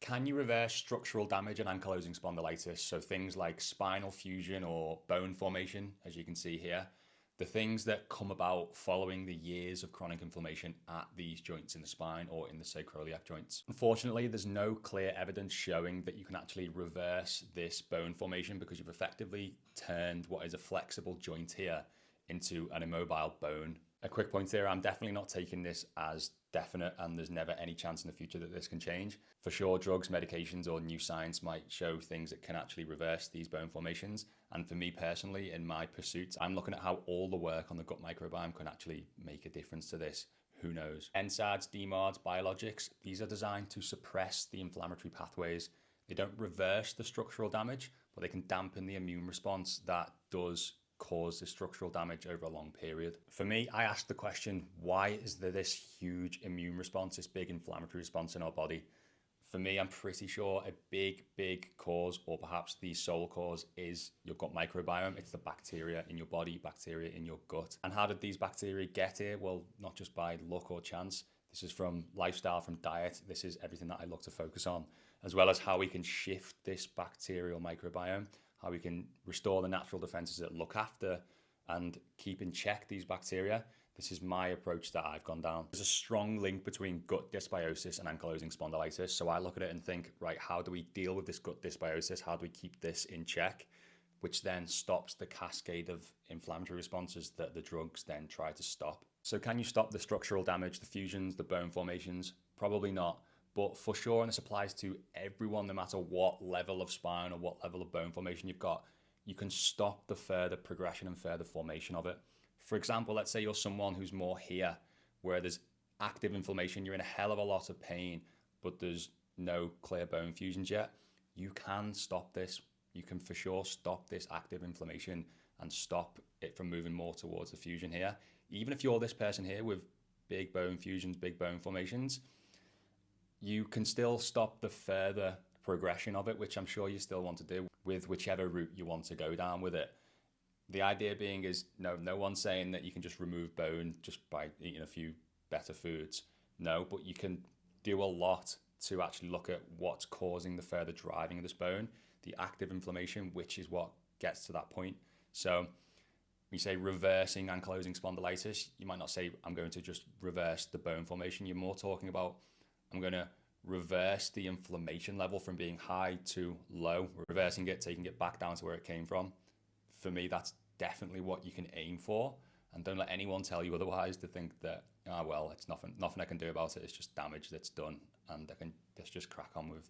Can you reverse structural damage and ankylosing spondylitis? So things like spinal fusion or bone formation, as you can see here, the things that come about following the years of chronic inflammation at these joints in the spine or in the sacroiliac joints. Unfortunately, there's no clear evidence showing that you can actually reverse this bone formation because you've effectively turned what is a flexible joint here into an immobile bone. A quick point here, I'm definitely not taking this as definite and there's never any chance in the future that this can change. For sure, drugs, medications, or new science might show things that can actually reverse these bone formations. And for me personally, in my pursuits, I'm looking at how all the work on the gut microbiome can actually make a difference to this. Who knows? NSAIDs, DMARDs, biologics, these are designed to suppress the inflammatory pathways. They don't reverse the structural damage, but they can dampen the immune response that does cause this structural damage over a long period. For me, I asked the question, why is there this huge immune response, this big inflammatory response in our body? For me, I'm pretty sure a big cause, or perhaps the sole cause, is your gut microbiome. It's the bacteria in your body, bacteria in your gut. And how did these bacteria get here? Well, not just by luck or chance. This is from lifestyle, from diet. This is everything that I look to focus on, as well as how we can shift this bacterial microbiome, how we can restore the natural defenses that look after and keep in check these bacteria. This is my approach that I've gone down. There's a strong link between gut dysbiosis and ankylosing spondylitis. So I look at it and think, right, how do we deal with this gut dysbiosis? How do we keep this in check? Which then stops the cascade of inflammatory responses that the drugs then try to stop. So can you stop the structural damage, the fusions, the bone formations? Probably not. But for sure, and this applies to everyone, no matter what level of spine or what level of bone formation you've got, you can stop the further progression and further formation of it. For example, let's say you're someone who's more here, where there's active inflammation, you're in a hell of a lot of pain, but there's no clear bone fusions yet. You can stop this. You can for sure stop this active inflammation and stop it from moving more towards the fusion here. Even if you're this person here with big bone fusions, big bone formations, you can still stop the further progression of it, which I'm sure you still want to do with whichever route you want to go down with it. The idea being is, no one's saying that you can just remove bone just by eating a few better foods. No, but you can do a lot to actually look at what's causing the further driving of this bone, the active inflammation, which is what gets to that point. So when you say reversing ankylosing spondylitis, you might not say, I'm going to just reverse the bone formation. You're more talking about, I'm going to reverse the inflammation level from being high to low, reversing it, taking it back down to where it came from. For me, that's definitely what you can aim for. And don't let anyone tell you otherwise, to think that, well, it's nothing I can do about it. It's just damage that's done and let's just crack on with